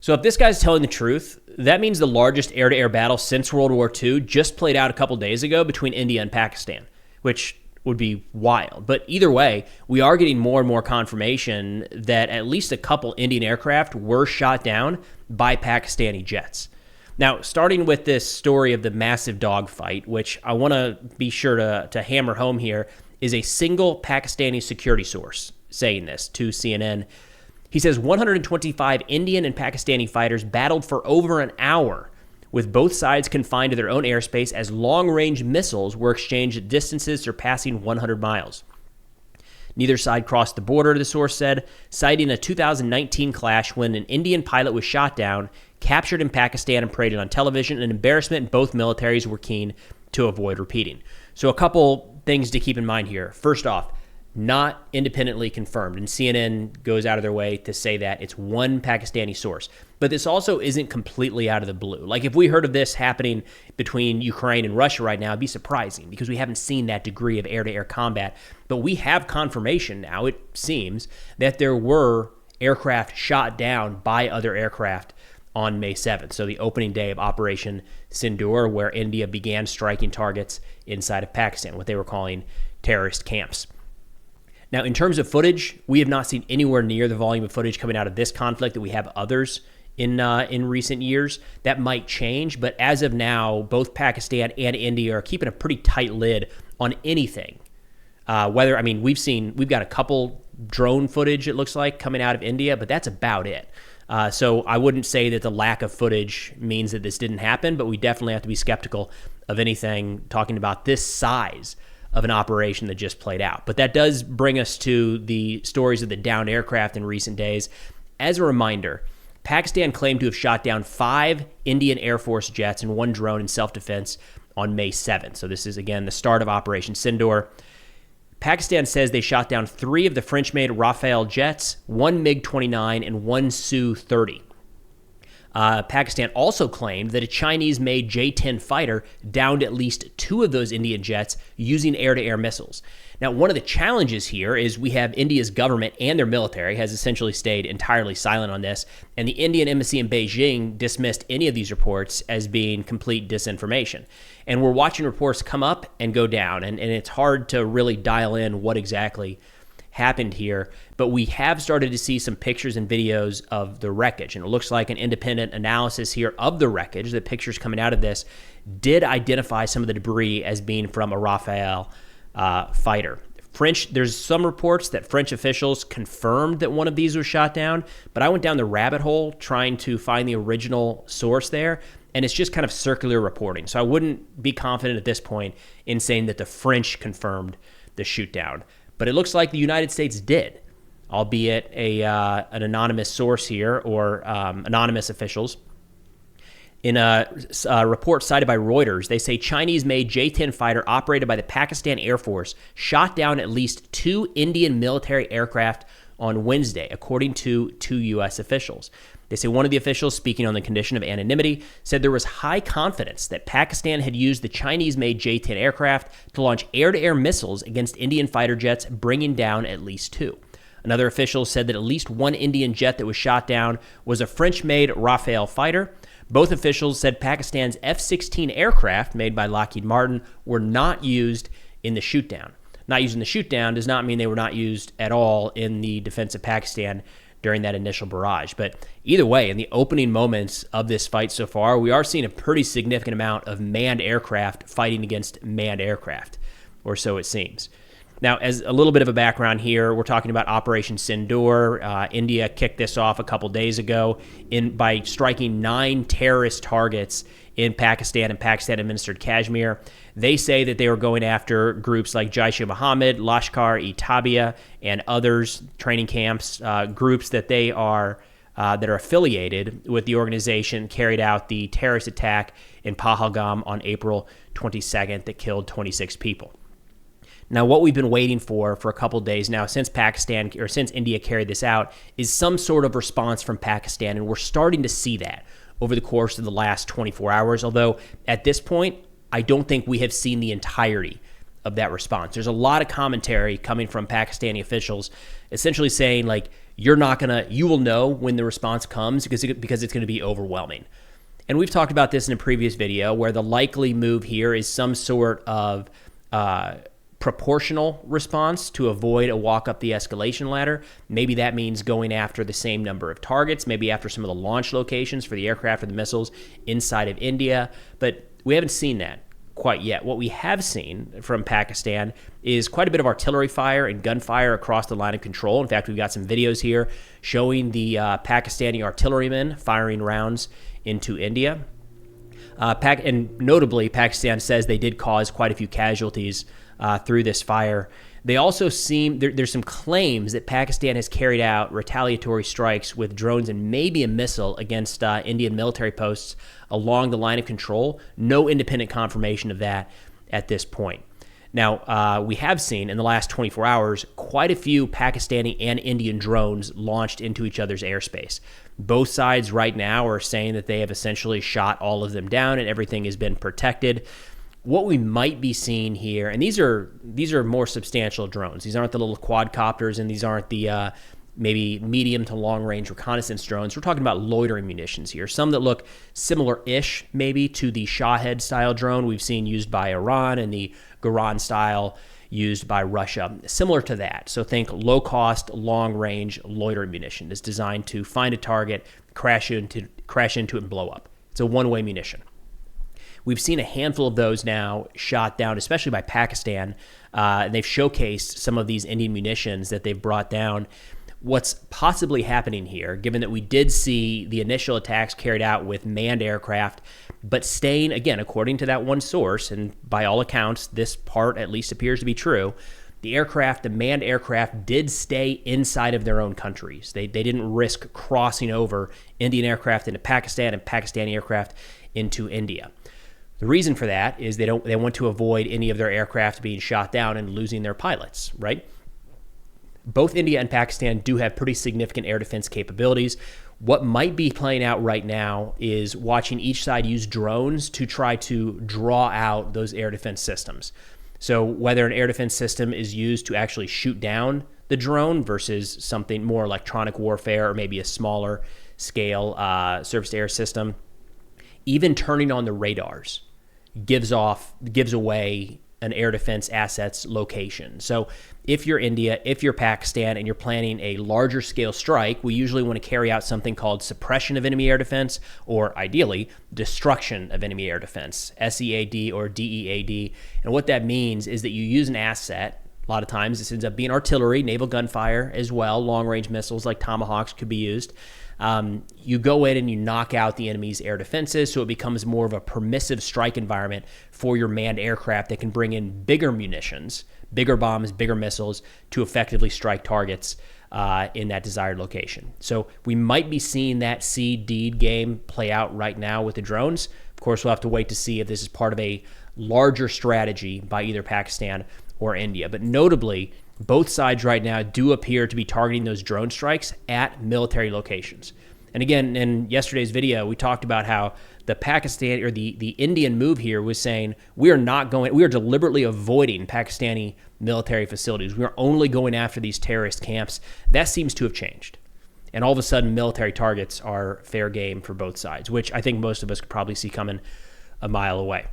So if this guy's telling the truth, that means the largest air-to-air battle since World War II just played out a couple days ago between India and Pakistan, which would be wild. But either way, we are getting more and more confirmation that at least a couple Indian aircraft were shot down by Pakistani jets. Now, starting with this story of the massive dogfight, which I want to be sure to hammer home here, is a single Pakistani security source saying this to CNN. He says 125 Indian and Pakistani fighters battled for over an hour, with both sides confined to their own airspace as long-range missiles were exchanged at distances surpassing 100 miles. Neither side crossed the border, the source said, citing a 2019 clash when an Indian pilot was shot down, captured in Pakistan, and paraded on television, an embarrassment both militaries were keen to avoid repeating. So a couple things to keep in mind here. First off, not independently confirmed, and CNN goes out of their way to say that it's one Pakistani source. But this also isn't completely out of the blue. Like if we heard of this happening between Ukraine and Russia right now, it'd be surprising because we haven't seen that degree of air-to-air combat. But we have confirmation now, it seems, that there were aircraft shot down by other aircraft on May 7th, so the opening day of Operation Sindoor, where India began striking targets inside of Pakistan, what they were calling terrorist camps. Now, in terms of footage, we have not seen anywhere near the volume of footage coming out of this conflict that we have others in recent years. That might change, but as of now, both Pakistan and India are keeping a pretty tight lid on anything. We've got a couple drone footage, it looks like, coming out of India, but that's about it. So I wouldn't say that the lack of footage means that this didn't happen, but we definitely have to be skeptical of anything talking about this size of an operation that just played out. But that does bring us to the stories of the downed aircraft in recent days. As a reminder, Pakistan claimed to have shot down 5 Indian Air Force jets and 1 drone in self-defense on May 7th. So this is, again, the start of Operation Sindoor. Pakistan says they shot down 3 of the French-made Rafale jets, 1 MiG-29, and 1 Su-30. Pakistan also claimed that a Chinese-made J-10 fighter downed at least 2 of those Indian jets using air-to-air missiles. Now, one of the challenges here is we have India's government and their military has essentially stayed entirely silent on this, and the Indian embassy in Beijing dismissed any of these reports as being complete disinformation. And we're watching reports come up and go down, and it's hard to really dial in what exactly happened here, but we have started to see some pictures and videos of the wreckage, and it looks like an independent analysis here of the wreckage, the pictures coming out of this, did identify some of the debris as being from a Rafale fighter. There's some reports that French officials confirmed that one of these was shot down, but I went down the rabbit hole trying to find the original source there, and it's just kind of circular reporting. So I wouldn't be confident at this point in saying that the French confirmed the shoot down. But it looks like the United States did, albeit an anonymous source here or anonymous officials. In a report cited by Reuters, they say Chinese-made J-10 fighter operated by the Pakistan Air Force shot down at least 2 Indian military aircraft on Wednesday, according to 2 U.S. officials. They say one of the officials, speaking on the condition of anonymity, said there was high confidence that Pakistan had used the Chinese-made J-10 aircraft to launch air-to-air missiles against Indian fighter jets, bringing down at least 2. Another official said that at least 1 Indian jet that was shot down was a French-made Rafale fighter. Both officials said Pakistan's F-16 aircraft, made by Lockheed Martin, were not used in the shootdown. Not used in the shootdown does not mean they were not used at all in the defense of Pakistan during that initial barrage. But either way, in the opening moments of this fight so far, we are seeing a pretty significant amount of manned aircraft fighting against manned aircraft, or so it seems. Now, as a little bit of a background here, we're talking about Operation Sindoor. India kicked this off a couple days ago by striking 9 terrorist targets in Pakistan and Pakistan-administered Kashmir. They say that they were going after groups like Jaish-e-Mohammed, Lashkar-e-Taiba, and others, training camps, groups that are affiliated with the organization carried out the terrorist attack in Pahalgam on April 22nd that killed 26 people. Now, what we've been waiting for a couple of days now, since India carried this out, is some sort of response from Pakistan, and we're starting to see that over the course of the last 24 hours, although at this point, I don't think we have seen the entirety of that response. There's a lot of commentary coming from Pakistani officials essentially saying, like, you will know when the response comes because it's going to be overwhelming. And we've talked about this in a previous video where the likely move here is some sort of proportional response to avoid a walk up the escalation ladder. Maybe that means going after the same number of targets, maybe after some of the launch locations for the aircraft or the missiles inside of India. But we haven't seen that quite yet. What we have seen from Pakistan is quite a bit of artillery fire and gunfire across the line of control. In fact, we've got some videos here showing the Pakistani artillerymen firing rounds into India. And notably, Pakistan says they did cause quite a few casualties through this fire. They also there's some claims that Pakistan has carried out retaliatory strikes with drones and maybe a missile against Indian military posts along the line of control. No independent confirmation of that at this point. Now, we have seen in the last 24 hours quite a few Pakistani and Indian drones launched into each other's airspace. Both sides right now are saying that they have essentially shot all of them down and everything has been protected. What we might be seeing here, and these are more substantial drones. These aren't the little quadcopters, and these aren't the maybe medium to long-range reconnaissance drones. We're talking about loitering munitions here, some that look similar-ish maybe to the Shahed-style drone we've seen used by Iran and the Garan-style used by Russia, similar to that. So think low-cost, long-range loitering munition is designed to find a target, crash into it, and blow up. It's a one-way munition. We've seen a handful of those now shot down, especially by Pakistan. And they've showcased some of these Indian munitions that they've brought down. What's possibly happening here, given that we did see the initial attacks carried out with manned aircraft, but staying, again, according to that one source, and by all accounts, this part at least appears to be true, the manned aircraft did stay inside of their own countries. They didn't risk crossing over Indian aircraft into Pakistan and Pakistani aircraft into India. The reason for that is they want to avoid any of their aircraft being shot down and losing their pilots, right? Both India and Pakistan do have pretty significant air defense capabilities. What might be playing out right now is watching each side use drones to try to draw out those air defense systems. So whether an air defense system is used to actually shoot down the drone versus something more electronic warfare or maybe a smaller scale surface-to-air system, even turning on the radars gives away an air defense asset's location. So if you're India, if you're Pakistan, and you're planning a larger scale strike, we usually want to carry out something called suppression of enemy air defense, or ideally, destruction of enemy air defense, SEAD or DEAD. And what that means is that you use an asset. A lot of times this ends up being artillery, naval gunfire as well, long-range missiles like Tomahawks could be used. You go in and you knock out the enemy's air defenses, so it becomes more of a permissive strike environment for your manned aircraft that can bring in bigger munitions, bigger bombs, bigger missiles to effectively strike targets in that desired location. So we might be seeing that SEAD game play out right now with the drones. Of course, we'll have to wait to see if this is part of a larger strategy by either Pakistan or India. But notably, both sides right now do appear to be targeting those drone strikes at military locations. And again, in yesterday's video, we talked about how the Pakistan or the Indian move here was saying we are deliberately avoiding Pakistani military facilities. We are only going after these terrorist camps. That seems to have changed. And all of a sudden, military targets are fair game for both sides, which I think most of us could probably see coming a mile away.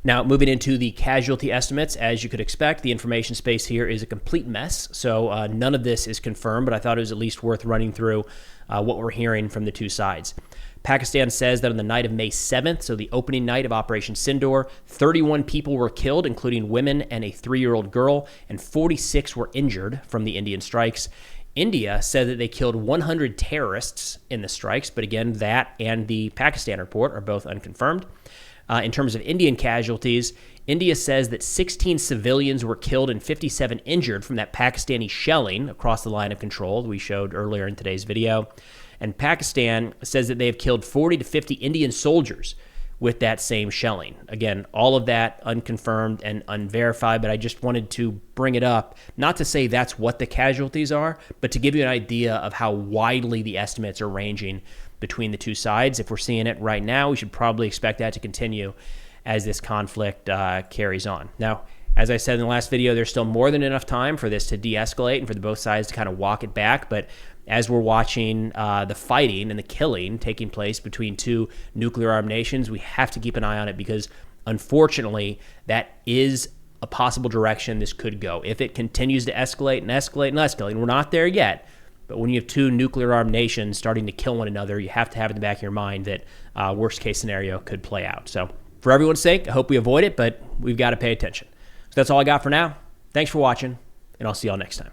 Now, moving into the casualty estimates, as you could expect, the information space here is a complete mess. So none of this is confirmed, but I thought it was at least worth running through what we're hearing from the two sides. Pakistan says that on the night of May 7th, so the opening night of Operation Sindoor, 31 people were killed, including women and a 3-year-old girl, and 46 were injured from the Indian strikes. India said that they killed 100 terrorists in the strikes, but again, that and the Pakistan report are both unconfirmed. In terms of Indian casualties, India says that 16 civilians were killed and 57 injured from that Pakistani shelling across the line of control that we showed earlier in today's video. And Pakistan says that they have killed 40 to 50 Indian soldiers with that same shelling. Again, all of that unconfirmed and unverified, but I just wanted to bring it up, not to say that's what the casualties are, but to give you an idea of how widely the estimates are ranging between the two sides. If we're seeing it right now, we should probably expect that to continue as this conflict carries on. Now, as I said in the last video, there's still more than enough time for this to de-escalate and for both sides to kind of walk it back. But as we're watching the fighting and the killing taking place between two nuclear-armed nations, we have to keep an eye on it because, unfortunately, that is a possible direction this could go. If it continues to escalate and escalate and escalate, and we're not there yet, but when you have two nuclear-armed nations starting to kill one another, you have to have in the back of your mind that worst-case scenario could play out. So for everyone's sake, I hope we avoid it, but we've got to pay attention. So that's all I got for now. Thanks for watching, and I'll see y'all next time.